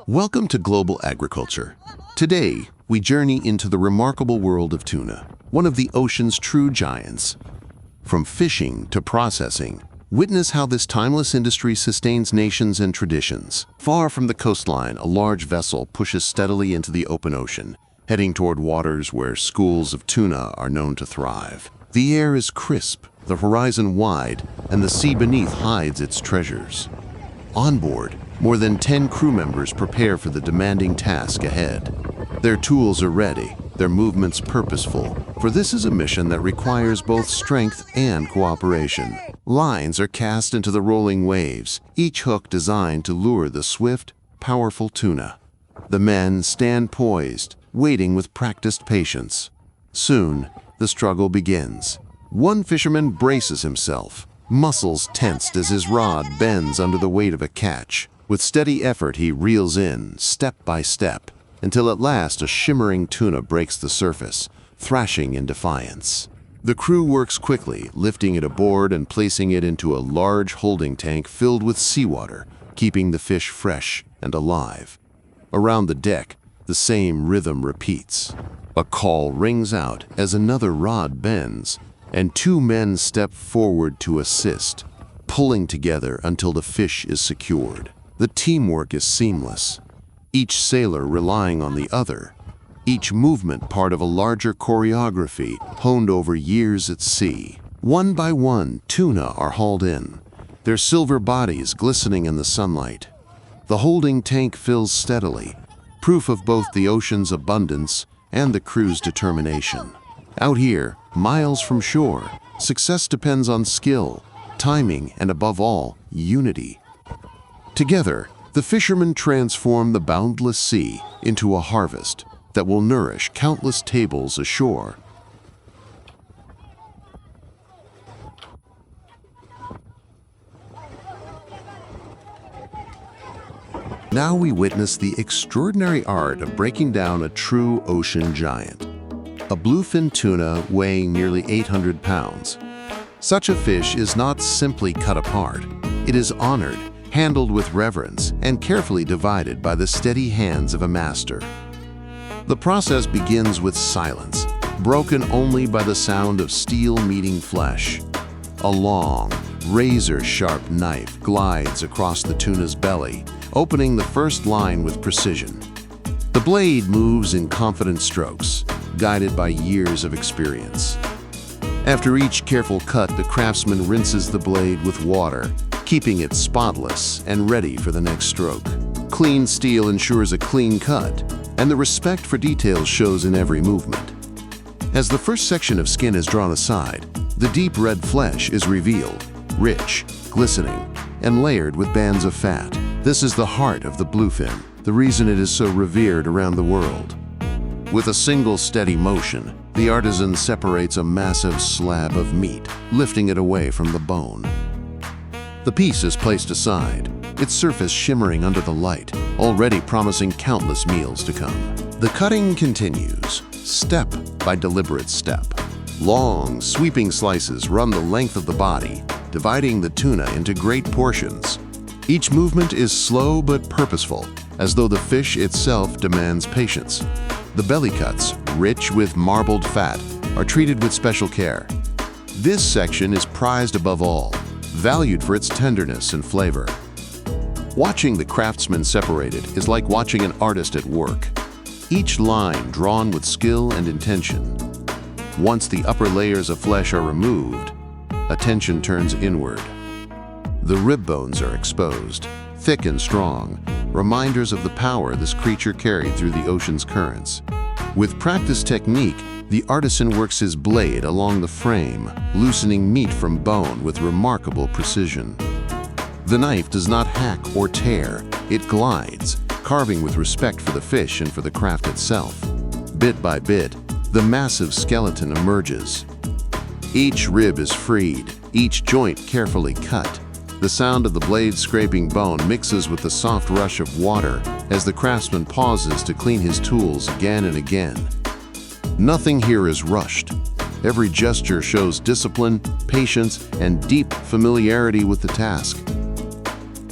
Welcome to Global Agriculture. Today, we journey into the remarkable world of tuna, one of the ocean's true giants. From fishing to processing, witness how this timeless industry sustains nations and traditions. Far from the coastline, a large vessel pushes steadily into the open ocean, heading toward waters where schools of tuna are known to thrive. The air is crisp, the horizon wide, and the sea beneath hides its treasures. On board, more than 10 crew members prepare for the demanding task ahead. Their tools are ready, their movements purposeful, for this is a mission that requires both strength and cooperation. Lines are cast into the rolling waves, each hook designed to lure the swift, powerful tuna. The men stand poised, waiting with practiced patience. Soon, the struggle begins. One fisherman braces himself, muscles tensed as his rod bends under the weight of a catch. With steady effort, he reels in, step by step, until at last a shimmering tuna breaks the surface, thrashing in defiance. The crew works quickly, lifting it aboard and placing it into a large holding tank filled with seawater, keeping the fish fresh and alive. Around the deck, the same rhythm repeats. A call rings out as another rod bends, and two men step forward to assist, pulling together until the fish is secured. The teamwork is seamless, each sailor relying on the other, each movement part of a larger choreography honed over years at sea. One by one, tuna are hauled in, their silver bodies glistening in the sunlight. The holding tank fills steadily, proof of both the ocean's abundance and the crew's determination. Out here, miles from shore, success depends on skill, timing, and above all, unity. Together, the fishermen transform the boundless sea into a harvest that will nourish countless tables ashore. Now we witness the extraordinary art of breaking down a true ocean giant. A bluefin tuna weighing nearly 800 pounds. Such a fish is not simply cut apart. It is honored, handled with reverence, and carefully divided by the steady hands of a master. The process begins with silence, broken only by the sound of steel meeting flesh. A long, razor-sharp knife glides across the tuna's belly, opening the first line with precision. The blade moves in confident strokes, guided by years of experience. After each careful cut, the craftsman rinses the blade with water, keeping it spotless and ready for the next stroke. Clean steel ensures a clean cut, and the respect for details shows in every movement. As the first section of skin is drawn aside, the deep red flesh is revealed, rich, glistening, and layered with bands of fat. This is the heart of the bluefin, the reason it is so revered around the world. With a single steady motion, the artisan separates a massive slab of meat, lifting it away from the bone. The piece is placed aside, its surface shimmering under the light, already promising countless meals to come. The cutting continues, step by deliberate step. Long, sweeping slices run the length of the body, dividing the tuna into great portions. Each movement is slow but purposeful, as though the fish itself demands patience. The belly cuts, rich with marbled fat, are treated with special care. This section is prized above all, valued for its tenderness and flavor. Watching the craftsman separate it is like watching an artist at work, each line drawn with skill and intention. Once the upper layers of flesh are removed, attention turns inward. The rib bones are exposed, thick and strong, reminders of the power this creature carried through the ocean's currents. With practiced technique, the artisan works his blade along the frame, loosening meat from bone with remarkable precision. The knife does not hack or tear, it glides, carving with respect for the fish and for the craft itself. Bit by bit, the massive skeleton emerges. Each rib is freed, each joint carefully cut. The sound of the blade scraping bone mixes with the soft rush of water as the craftsman pauses to clean his tools again and again. Nothing here is rushed. Every gesture shows discipline, patience, and deep familiarity with the task.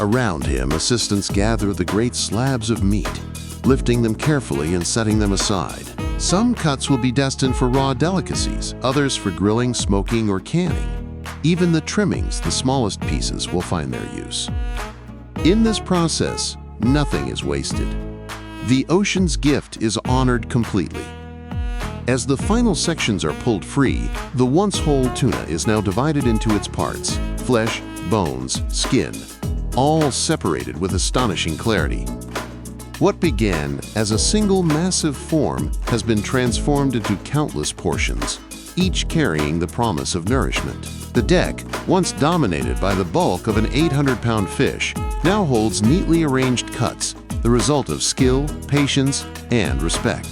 Around him, assistants gather the great slabs of meat, lifting them carefully and setting them aside. Some cuts will be destined for raw delicacies, others for grilling, smoking, or canning. Even the trimmings, the smallest pieces, will find their use. In this process, nothing is wasted. The ocean's gift is honored completely. As the final sections are pulled free, the once whole tuna is now divided into its parts: flesh, bones, skin, all separated with astonishing clarity. What began as a single massive form has been transformed into countless portions, each carrying the promise of nourishment. The deck, once dominated by the bulk of an 800-pound fish, now holds neatly arranged cuts, the result of skill, patience, and respect.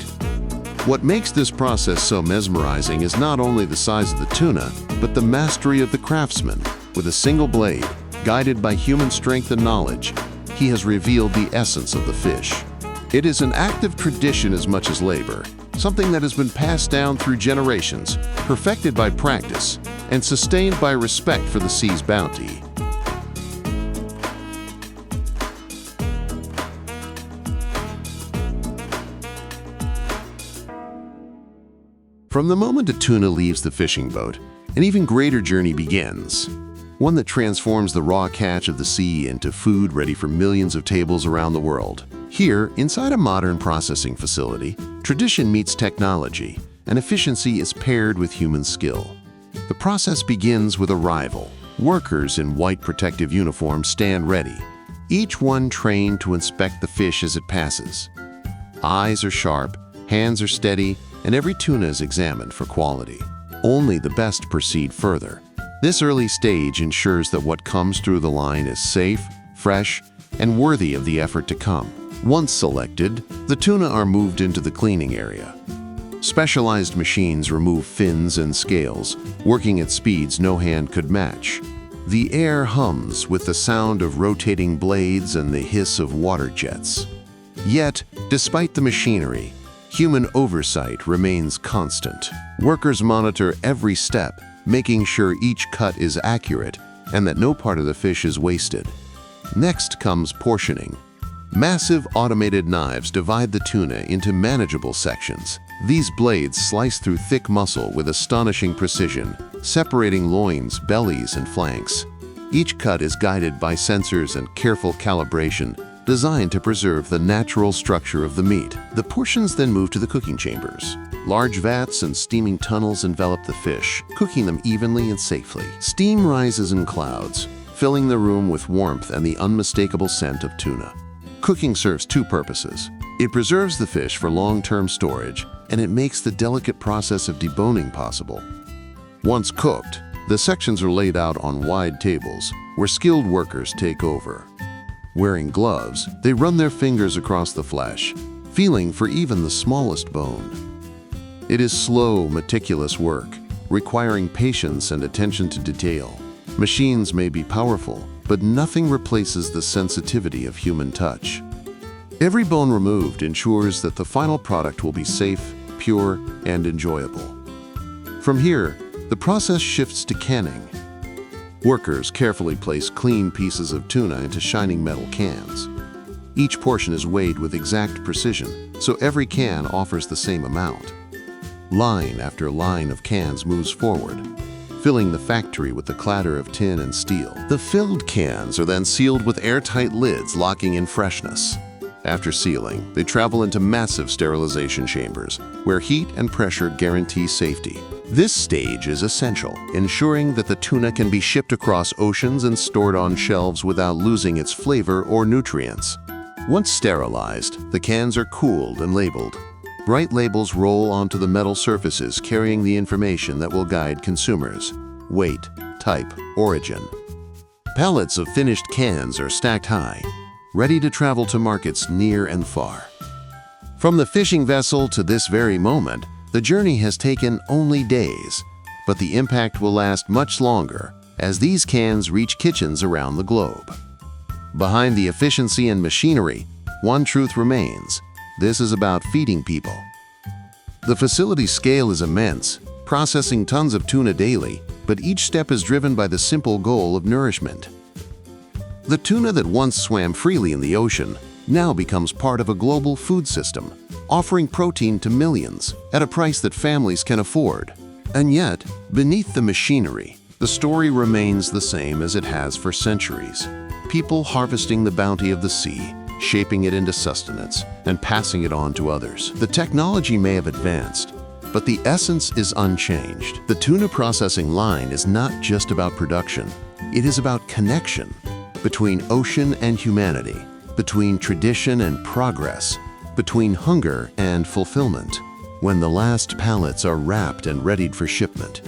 What makes this process so mesmerizing is not only the size of the tuna, but the mastery of the craftsman. With a single blade, guided by human strength and knowledge, he has revealed the essence of the fish. It is an act of tradition as much as labor, something that has been passed down through generations, perfected by practice, and sustained by respect for the sea's bounty. From the moment a tuna leaves the fishing boat, an even greater journey begins. One that transforms the raw catch of the sea into food ready for millions of tables around the world. Here, inside a modern processing facility, tradition meets technology, and efficiency is paired with human skill. The process begins with arrival. Workers in white protective uniforms stand ready, each one trained to inspect the fish as it passes. Eyes are sharp, hands are steady, and every tuna is examined for quality. Only the best proceed further. This early stage ensures that what comes through the line is safe, fresh, and worthy of the effort to come. Once selected, the tuna are moved into the cleaning area. Specialized machines remove fins and scales, working at speeds no hand could match. The air hums with the sound of rotating blades and the hiss of water jets. Yet, despite the machinery, human oversight remains constant. Workers monitor every step, making sure each cut is accurate and that no part of the fish is wasted. Next comes portioning. Massive automated knives divide the tuna into manageable sections. These blades slice through thick muscle with astonishing precision, separating loins, bellies, and flanks. Each cut is guided by sensors and careful calibration, designed to preserve the natural structure of the meat. The portions then move to the cooking chambers. Large vats and steaming tunnels envelop the fish, cooking them evenly and safely. Steam rises in clouds, filling the room with warmth and the unmistakable scent of tuna. Cooking serves two purposes. It preserves the fish for long-term storage, and it makes the delicate process of deboning possible. Once cooked, the sections are laid out on wide tables, where skilled workers take over. Wearing gloves, they run their fingers across the flesh, feeling for even the smallest bone. It is slow, meticulous work, requiring patience and attention to detail. Machines may be powerful, but nothing replaces the sensitivity of human touch. Every bone removed ensures that the final product will be safe, pure, and enjoyable. From here, the process shifts to canning. Workers carefully place clean pieces of tuna into shining metal cans. Each portion is weighed with exact precision, so every can offers the same amount. Line after line of cans moves forward, filling the factory with the clatter of tin and steel. The filled cans are then sealed with airtight lids, locking in freshness. After sealing, they travel into massive sterilization chambers, where heat and pressure guarantee safety. This stage is essential, ensuring that the tuna can be shipped across oceans and stored on shelves without losing its flavor or nutrients. Once sterilized, the cans are cooled and labeled. Bright labels roll onto the metal surfaces, carrying the information that will guide consumers: weight, type, origin. Pallets of finished cans are stacked high, ready to travel to markets near and far. From the fishing vessel to this very moment, the journey has taken only days, but the impact will last much longer as these cans reach kitchens around the globe. Behind the efficiency and machinery, one truth remains: this is about feeding people. The facility's scale is immense, processing tons of tuna daily, but each step is driven by the simple goal of nourishment. The tuna that once swam freely in the ocean now becomes part of a global food system, offering protein to millions at a price that families can afford. And yet, beneath the machinery, the story remains the same as it has for centuries. People harvesting the bounty of the sea, shaping it into sustenance, and passing it on to others. The technology may have advanced, but the essence is unchanged. The tuna processing line is not just about production. It is about connection between ocean and humanity, between tradition and progress, between hunger and fulfillment. When the last pallets are wrapped and readied for shipment,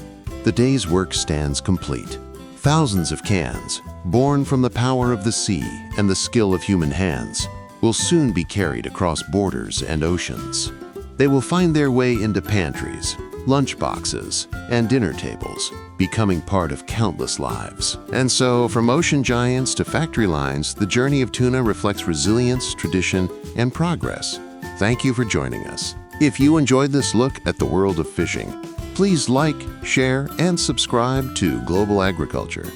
the day's work stands complete. Thousands of cans, born from the power of the sea and the skill of human hands, will soon be carried across borders and oceans. They will find their way into pantries, lunchboxes, and dinner tables, becoming part of countless lives. And so, from ocean giants to factory lines, the journey of tuna reflects resilience, tradition, and progress. Thank you for joining us. If you enjoyed this look at the world of fishing, please like, share, and subscribe to Global Agriculture.